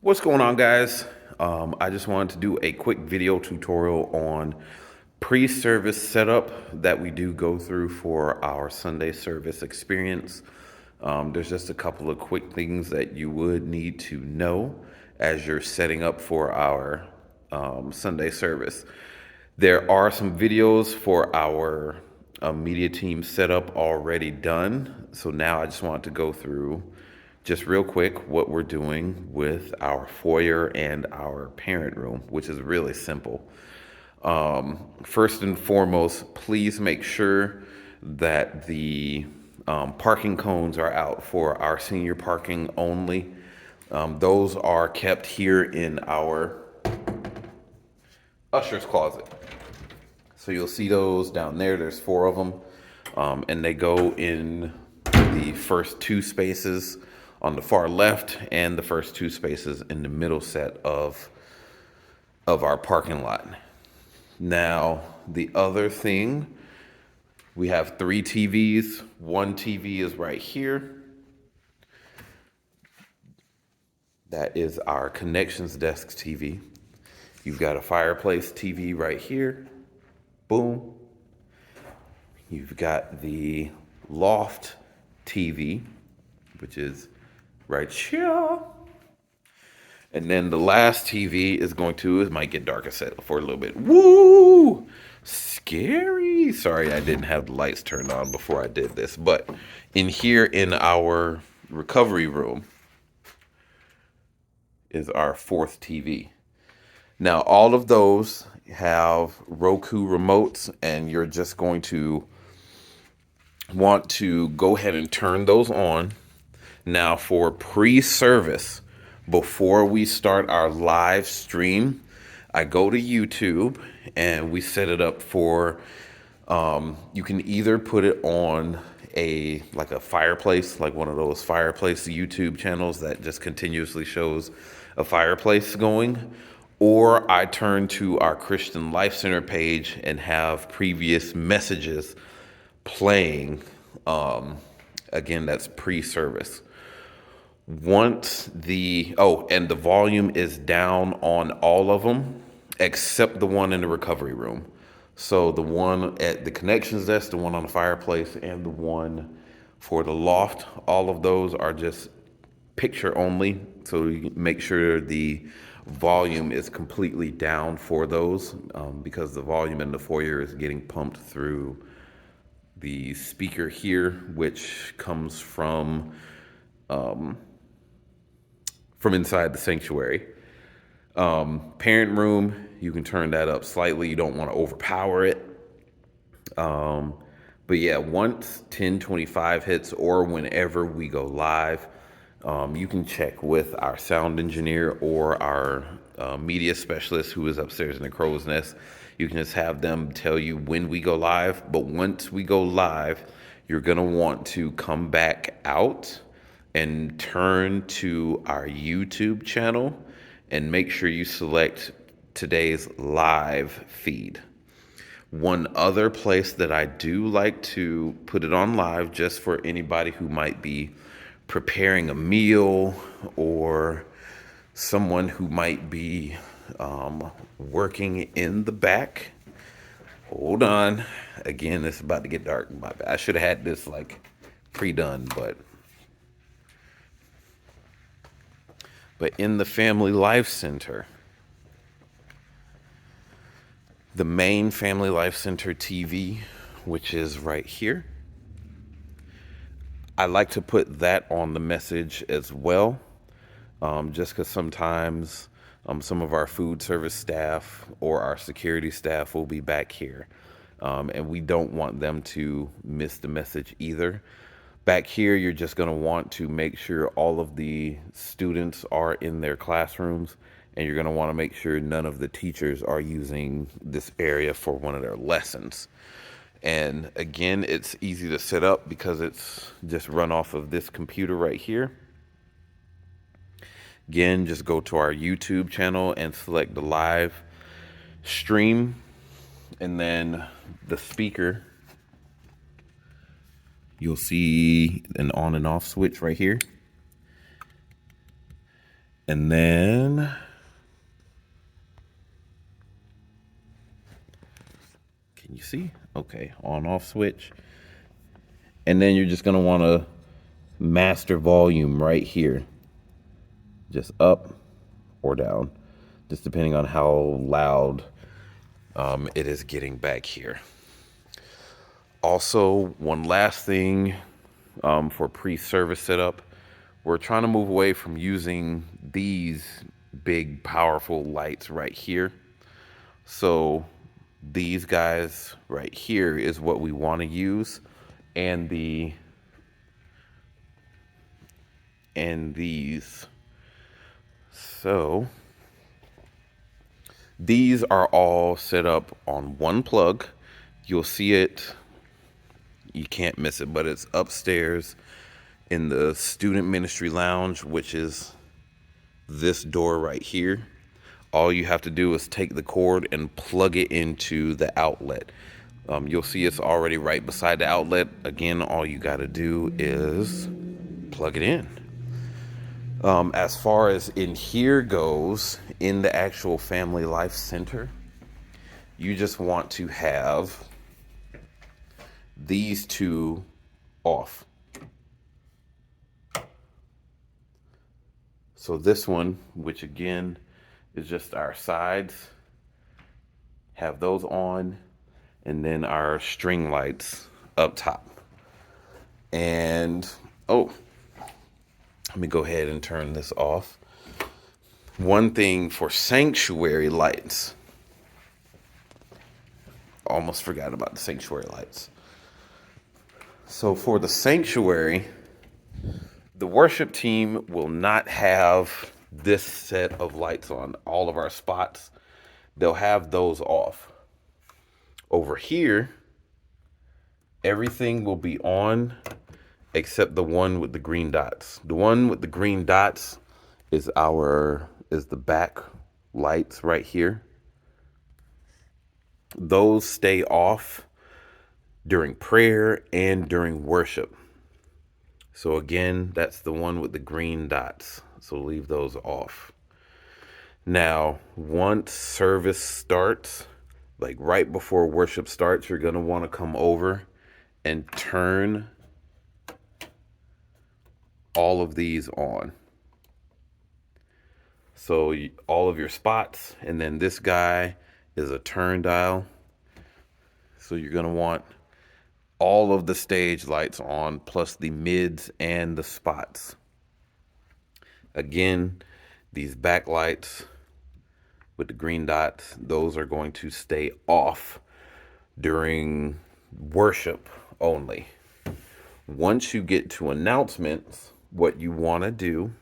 What's going on, guys? I just wanted to do a quick video tutorial on pre-service setup that we do go through for our Sunday service experience. There's just a couple of quick things that you would need to know as you're setting up for our Sunday service. There are some videos for our media team setup already done. So now I just want to go through just real quick what we're doing with our foyer and our parent room, which is really simple. First and foremost, please make sure that the parking cones are out for our senior parking only. Those are kept here in our usher's closet. So you'll see those down there. There's four of them, and they go in the first two spaces on the far left and the first two spaces in the middle set of our parking lot. Now, the other thing, we have three TVs. One TV is right here. That is our connections desk TV. You've got a fireplace TV right here. Boom. You've got the loft TV, which is right here. And then the last TV is it might get darker set for a little bit. Woo! Scary. Sorry, I didn't have the lights turned on before I did this. But in here in our recovery room is our fourth TV. Now, all of those have Roku remotes, and you're just going to want to go ahead and turn those on. Now, for pre-service, before we start our live stream, I go to YouTube and we set it up for, you can either put it on like a fireplace, like one of those fireplace YouTube channels that just continuously shows a fireplace going, or I turn to our Christian Life Center page and have previous messages playing. Again, that's pre-service. Once and the volume is down on all of them except the one in the recovery room. So the one at the connections desk, the one on the fireplace, and the one for the loft, all of those are just picture only. So you make sure the volume is completely down for those, because the volume in the foyer is getting pumped through the speaker here, which comes from inside the sanctuary. Parent room, you can turn that up slightly. You don't want to overpower it. But yeah, once 1025 hits or whenever we go live, you can check with our sound engineer or our media specialist who is upstairs in the crow's nest. You can just have them tell you when we go live. But once we go live, you're going to want to come back out and turn to our YouTube channel and make sure you select today's live feed. One other place that I do like to put it on live, just for anybody who might be preparing a meal or someone who might be working in the back. Hold on. Again, it's about to get dark. My bad. I should have had this like pre-done, but in the Family Life Center, the main Family Life Center TV, which is right here, I like to put that on the message as well, just because sometimes some of our food service staff or our security staff will be back here, and we don't want them to miss the message either. Back here, you're just going to want to make sure all of the students are in their classrooms, and you're going to want to make sure none of the teachers are using this area for one of their lessons. And again, it's easy to set up because it's just run off of this computer right here. Again, just go to our YouTube channel and select the live stream, and then the speaker. You'll see an on and off switch right here. And then can you see? Okay, on off switch. And then you're just going to want to master volume right here. Just up or down, just depending on how loud it is getting back here. Also, one last thing for pre-service setup, we're trying to move away from using these big, powerful lights right here. So these guys right here is what we want to use, and these. So these are all set up on one plug. You'll see it. You can't miss it, but it's upstairs in the student ministry lounge, which is this door right here. All you have to do is take the cord and plug it into the outlet. You'll see it's already right beside the outlet. Again, all you got to do is plug it in. As far as in here goes, in the actual Family Life Center, you just want to have these two off. So this one, which again is just our sides, have those on, and then our string lights up top. And oh, let me go ahead and turn this off. One thing for sanctuary lights, almost forgot about the sanctuary lights. So for the sanctuary, the worship team will not have this set of lights on all of our spots. They'll have those off. Over here, everything will be on except the one with the green dots. The one with the green dots is the back lights right here. Those stay off during prayer and during worship. So again, that's the one with the green dots. So leave those off. Now, once service starts, like right before worship starts, you're going to want to come over and turn all of these on. So all of your spots, and then this guy is a turn dial. So you're going to want all of the stage lights on, plus the mids and the spots. Again, these backlights with the green dots, those are going to stay off during worship only. Once you get to announcements, what you want to do,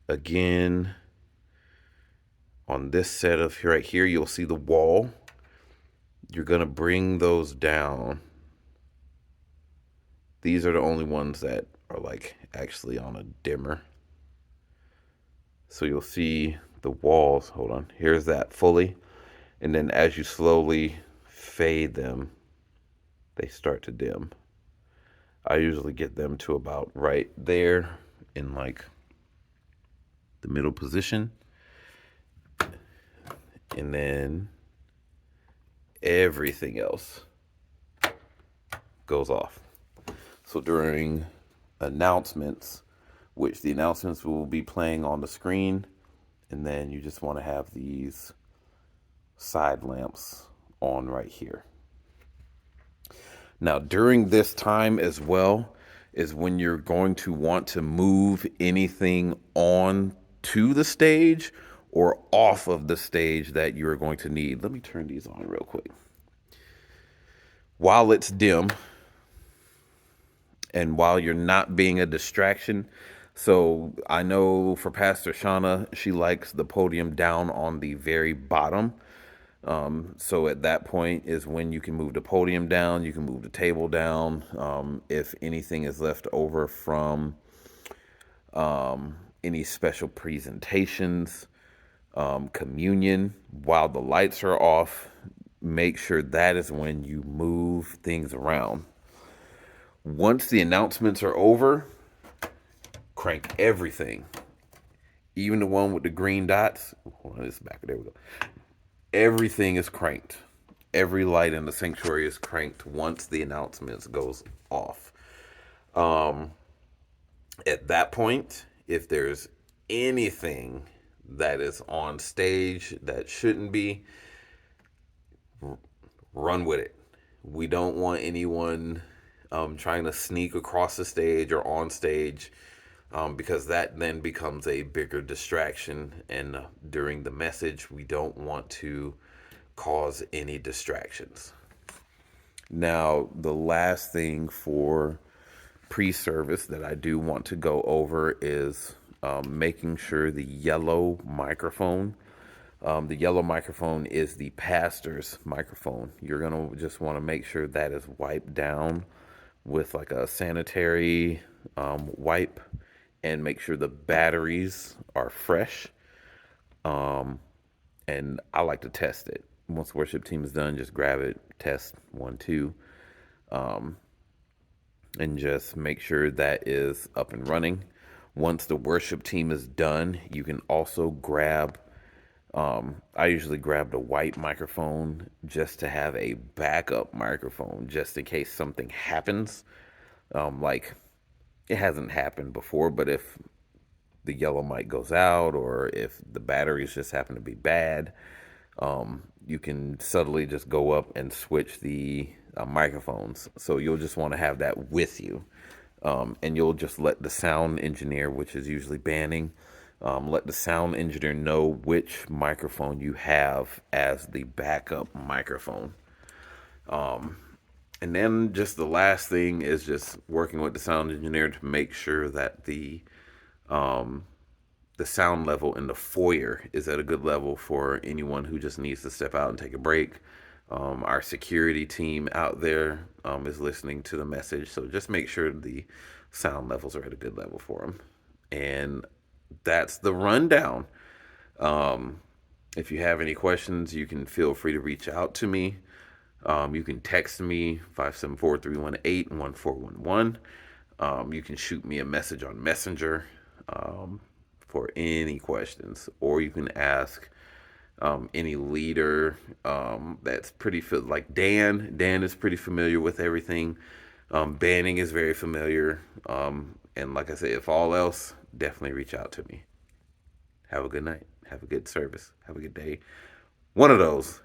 again, on this set of right here, you'll see the wall. You're going to bring those down. These are the only ones that are like actually on a dimmer. So you'll see the walls. Hold on. Here's that fully. And then as you slowly fade them, they start to dim. I usually get them to about right there in like the middle position. And then everything else goes off. So during announcements, which the announcements will be playing on the screen, and then you just want to have these side lamps on right here. Now, during this time as well is when you're going to want to move anything on to the stage or off of the stage that you're going to need. Let me turn these on real quick. While it's dim, and while you're not being a distraction. So I know for Pastor Shauna, she likes the podium down on the very bottom. So at that point is when you can move the podium down, you can move the table down. If anything is left over from any special presentations, communion, while the lights are off, make sure that is when you move things around. Once the announcements are over, crank everything Even the one with the green dots. Hold on, this is back. There we go. Everything is cranked. Every light in the sanctuary is cranked once the announcements goes off. Um, at that point, if there's anything that is on stage that shouldn't be, run with it. We don't want anyone trying to sneak across the stage or on stage, because that then becomes a bigger distraction. And during the message, we don't want to cause any distractions. Now, the last thing for pre service that I do want to go over is making sure the yellow microphone. The yellow microphone is the pastor's microphone. You're going to just want to make sure that is wiped down with like a sanitary wipe, and make sure the batteries are fresh. And I like to test it. Once the worship team is done, just grab it, test one, two, and just make sure that is up and running. Once the worship team is done, you can also grab, I usually grab the white microphone just to have a backup microphone just in case something happens. Like, it hasn't happened before, but if the yellow mic goes out or if the batteries just happen to be bad, you can subtly just go up and switch the microphones. So you'll just want to have that with you. And you'll just let the sound engineer, which is usually banning, let the sound engineer know which microphone you have as the backup microphone. And then just the last thing is just working with the sound engineer to make sure that the sound level in the foyer is at a good level for anyone who just needs to step out and take a break. Our security team out there is listening to the message, so just make sure the sound levels are at a good level for them. And that's the rundown. Um, if you have any questions, you can feel free to reach out to me. You can text me 574-318-1411. You can shoot me a message on Messenger for any questions, or you can ask any leader that's pretty like Dan. Dan is pretty familiar with everything. Banning is very familiar. And like I said, if all else, definitely reach out to me. Have a good night. Have a good service. Have a good day. One of those.